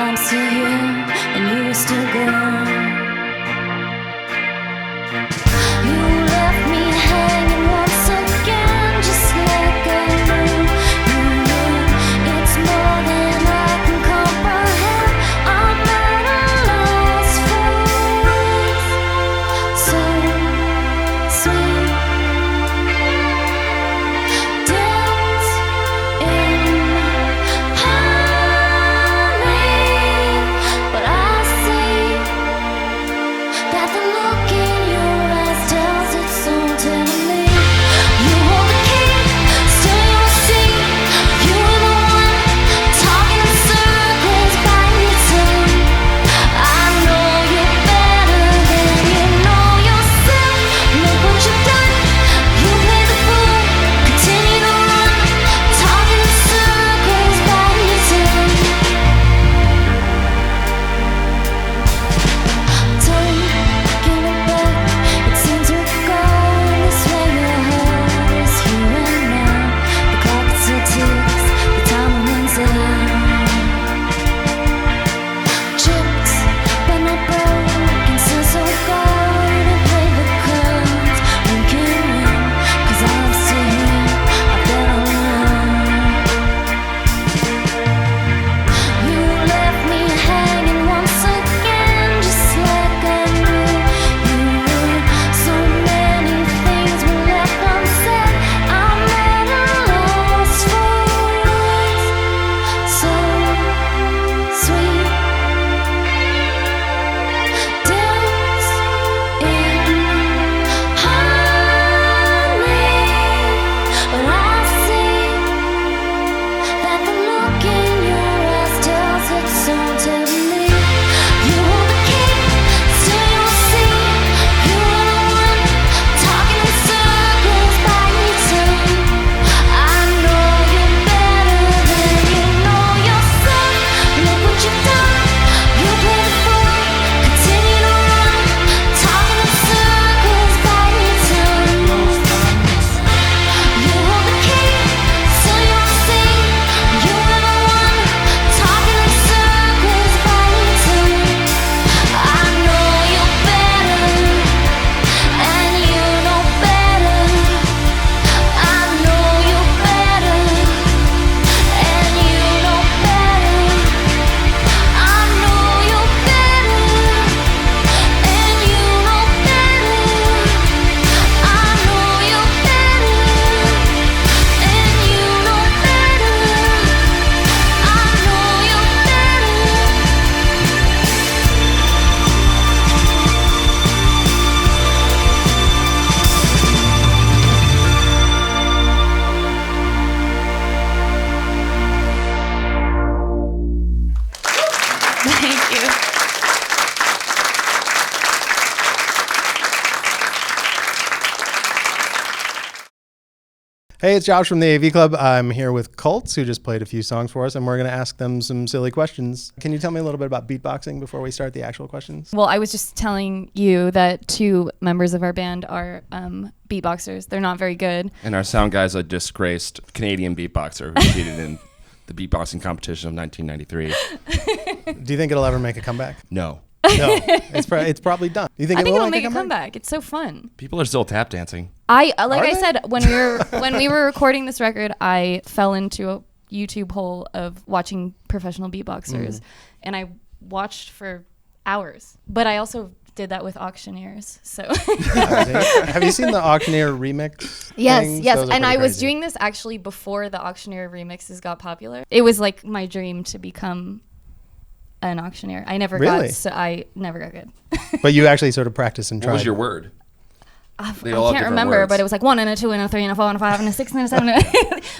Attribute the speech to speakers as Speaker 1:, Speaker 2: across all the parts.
Speaker 1: I'm still here and you're still gone. You left me hanging once again, just like I knew you would. It's more than I can comprehend. I'm at a loss for words. So sweet, dance in harmony, but I see that the look in your eyes tells its own tenderly. You hold the key, still your seat. You were the one talking in circles, biting your tongue. I know you better than you know yourself. Look what you've done. You play the fool, continue to run, talking in circles, biting your tongue. Taking it back, it seems we're going this way. Your heart is here and now. The clock still ticks, the time runs out. Chipped but not broken, still so guard and play the cards. We can win, 'cause I'm still here, I've been alone. You left me hanging once again, just like I knew you would. So many things were left unsaid. I'm at a loss for words. So sweet, dance in harmony, but I see that the look in your eyes tells its own tenderly. You hold the key, still your seat. You were the one talking in circles, biting your tongue. I know you better than you know yourself. Look what you've done. You play the fool, continue to run, talking in circles, biting your tongue. You hold the key, still your seat. You were the one talking in circles, biting your tongue. I know you better, and you know better. I know you better, and you know better. I know you better, and you know better. I know you better, and you know better. I know you Thank you.
Speaker 2: Hey, it's Josh from the AV Club. I'm here with Colts, who just played a few songs for us, and we're going to ask them some silly questions. Can you tell me a little bit about beatboxing before we start the actual questions?
Speaker 3: Well, I was just telling you that 2 members of our band are beatboxers. They're not very good.
Speaker 4: And our sound guy's a disgraced Canadian beatboxer who competed in the beatboxing competition of 1993.
Speaker 2: Do you think it'll ever make a comeback?
Speaker 4: No.
Speaker 2: No, it's probably done. Do you think
Speaker 3: I think
Speaker 2: will
Speaker 3: it'll make a comeback. It's so fun.
Speaker 4: People are still tap dancing.
Speaker 3: I
Speaker 2: Are
Speaker 3: like I
Speaker 2: they?
Speaker 3: said when we were recording this record, I fell into a YouTube hole of watching professional beatboxers, and I watched for hours. But I also did that with auctioneers. So
Speaker 2: Have you seen the Auctioneer remix?
Speaker 3: yes,
Speaker 2: things?
Speaker 3: yes.
Speaker 2: Those are
Speaker 3: And I
Speaker 2: pretty
Speaker 3: was
Speaker 2: crazy.
Speaker 3: doing this actually before the auctioneer remixes got popular. It was like my dream to become an auctioneer. I never
Speaker 2: Really?
Speaker 3: got good.
Speaker 2: But you actually sort of practiced and
Speaker 4: What
Speaker 2: tried.
Speaker 4: was your word?
Speaker 3: I
Speaker 4: They all have
Speaker 3: can't
Speaker 4: different
Speaker 3: remember,
Speaker 4: words.
Speaker 3: but it was like 1 and a 2 and a 3 and a 4 and a 5 and a 6 and a 7.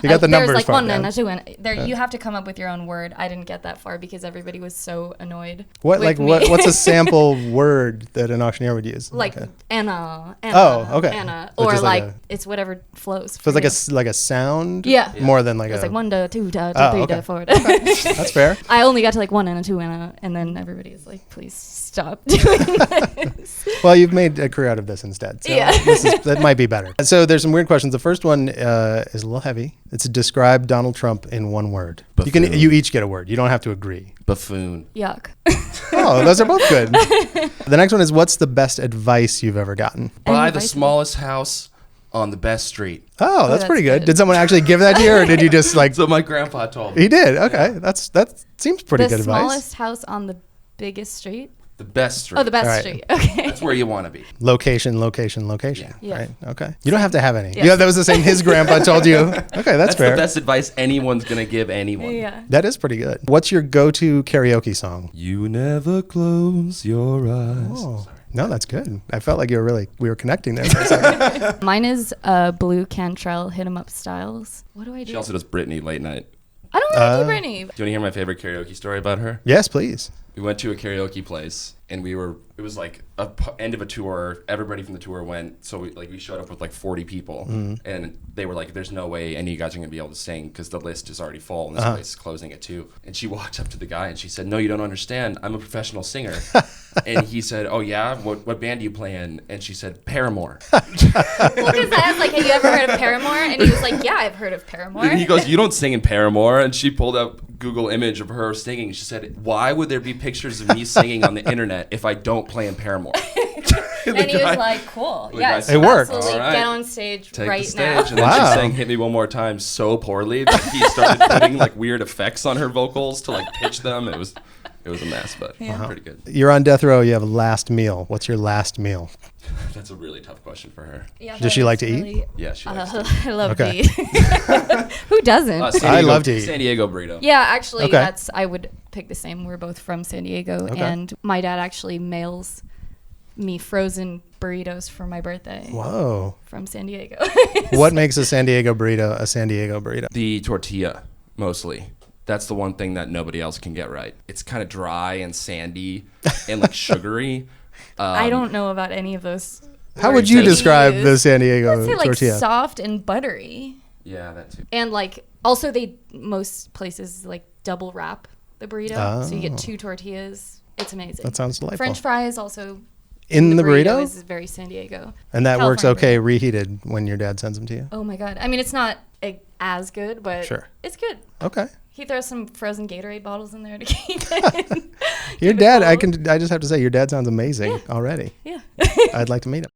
Speaker 2: You got the numbers
Speaker 3: There's like
Speaker 2: part
Speaker 3: 1
Speaker 2: down.
Speaker 3: and a 2 and there. You have to come up with your own word. I didn't get that far because everybody was so annoyed.
Speaker 2: What
Speaker 3: with
Speaker 2: like
Speaker 3: me.
Speaker 2: what's a sample word that an auctioneer would use?
Speaker 3: like
Speaker 2: a-
Speaker 3: Anna,
Speaker 2: Oh, okay.
Speaker 3: Anna,
Speaker 2: Which
Speaker 3: or
Speaker 2: is
Speaker 3: like
Speaker 2: like
Speaker 3: it's whatever flows.
Speaker 2: so
Speaker 3: for
Speaker 2: it's like
Speaker 3: you.
Speaker 2: like a sound.
Speaker 3: Yeah.
Speaker 2: More than like
Speaker 3: It was
Speaker 2: a.
Speaker 3: like 1 to 2 to
Speaker 2: Oh,
Speaker 3: 3
Speaker 2: okay.
Speaker 3: to 4.
Speaker 2: That's fair.
Speaker 3: I only got to like 1 and a 2 and then everybody is like, please stop doing this.
Speaker 2: Well, you've made a career out of this instead. So
Speaker 3: Yeah.
Speaker 2: That might be better. So there's some weird questions. The first one is a little heavy. It's describe Donald Trump in one word.
Speaker 4: Buffoon.
Speaker 2: You each get a word. You don't have to agree.
Speaker 4: Buffoon.
Speaker 3: Yuck.
Speaker 2: Oh, those are both good. The next one is what's the best advice you've ever gotten?
Speaker 4: Buy
Speaker 3: Any
Speaker 4: the
Speaker 3: advice?
Speaker 4: smallest house on the best street.
Speaker 2: Oh, that's
Speaker 3: that's
Speaker 2: pretty good.
Speaker 3: good.
Speaker 2: Did someone actually give that to you, or did you just like?
Speaker 4: So my grandpa told me.
Speaker 2: He did. Okay, that seems pretty
Speaker 3: The
Speaker 2: good advice.
Speaker 3: smallest house on the biggest street.
Speaker 4: The best street.
Speaker 3: Oh, the best
Speaker 2: All right.
Speaker 3: street. Okay.
Speaker 4: That's where you want to be.
Speaker 2: Location.
Speaker 3: Yeah.
Speaker 2: Right. Okay. You don't have to have any.
Speaker 3: Yeah.
Speaker 2: Yeah, that was the same. His grandpa told you. Okay, that's
Speaker 4: That's
Speaker 2: fair.
Speaker 4: the best advice anyone's going to give anyone.
Speaker 3: Yeah.
Speaker 2: That is pretty good. What's your go-to karaoke song?
Speaker 4: You never close your eyes.
Speaker 2: Oh, no, that's good. I felt like we were connecting there for a second.
Speaker 3: Mine is Blue Cantrell Hit 'em Up Styles. What do I do?
Speaker 4: She also does Britney late night.
Speaker 3: I don't really do Britney.
Speaker 4: Do you want to hear my favorite karaoke story about her?
Speaker 2: Yes, please.
Speaker 4: We went to a karaoke place and it was like end of a tour. Everybody from the tour went. So we showed up with like 40 people and they were like, there's no way any of you guys are going to be able to sing because the list is already full and this place is closing at 2. And she walked up to the guy and she said, no, you don't understand. I'm a professional singer. And he said, oh yeah? What band do you play in? And she said, Paramore.
Speaker 3: Well, because I asked, like, have you ever heard of Paramore? And he was like, yeah, I've heard of Paramore.
Speaker 4: And he goes, you don't sing in Paramore. And she pulled up Google image of her singing. She said, why would there be pictures of me singing on the internet if I don't play in Paramore?
Speaker 3: And he was like, cool.
Speaker 4: the
Speaker 3: Yeah,
Speaker 4: guy
Speaker 3: so
Speaker 2: It worked.
Speaker 3: absolutely
Speaker 4: All right.
Speaker 3: get on stage
Speaker 4: Take
Speaker 3: right
Speaker 4: the stage.
Speaker 3: now.
Speaker 4: And then
Speaker 2: Wow.
Speaker 4: she sang Hit Me One More Time so poorly that he started putting like weird effects on her vocals to like pitch them. It was a mess, but pretty good.
Speaker 2: You're on death row. You have a last meal. What's your last meal?
Speaker 4: That's a really tough question for her.
Speaker 3: Yeah,
Speaker 2: Does she
Speaker 3: that
Speaker 2: like
Speaker 3: is
Speaker 2: to eat?
Speaker 3: really-
Speaker 4: Yeah, she likes to.
Speaker 3: I love
Speaker 2: Okay.
Speaker 3: to eat. Who doesn't?
Speaker 4: San
Speaker 2: I
Speaker 4: Diego-
Speaker 2: love to eat.
Speaker 4: San Diego burrito.
Speaker 3: Yeah, actually,
Speaker 2: Okay.
Speaker 3: I would pick the same. We're both from San Diego,
Speaker 2: Okay.
Speaker 3: and my dad actually mails me frozen burritos for my birthday
Speaker 2: Whoa.
Speaker 3: from San Diego.
Speaker 2: What makes a San Diego burrito a San Diego burrito?
Speaker 4: The tortilla, mostly. That's the one thing that nobody else can get right. It's kind of dry and sandy and like sugary.
Speaker 3: I don't know about any of those.
Speaker 2: How would
Speaker 3: words
Speaker 2: you
Speaker 3: that
Speaker 2: describe
Speaker 3: use.
Speaker 2: the San Diego
Speaker 3: I'd say like
Speaker 2: tortilla?
Speaker 3: soft and buttery,
Speaker 4: Yeah, that too.
Speaker 3: and like also most places like double wrap the burrito, so you
Speaker 2: Oh.
Speaker 3: get 2 tortillas. It's amazing.
Speaker 2: That sounds delightful.
Speaker 3: French fries also.
Speaker 2: In the burrito?
Speaker 3: is very San Diego.
Speaker 2: And that works
Speaker 3: California
Speaker 2: okay reheated when your dad sends them to you?
Speaker 3: Oh my god! I mean, it's not as good, but
Speaker 2: Sure.
Speaker 3: it's good.
Speaker 2: Okay.
Speaker 3: He throws some frozen Gatorade bottles in there to keep it.
Speaker 2: Your
Speaker 3: keep it
Speaker 2: dad, I
Speaker 3: cold.
Speaker 2: just have to say, your dad sounds amazing already.
Speaker 3: Yeah.
Speaker 2: I'd like to meet him.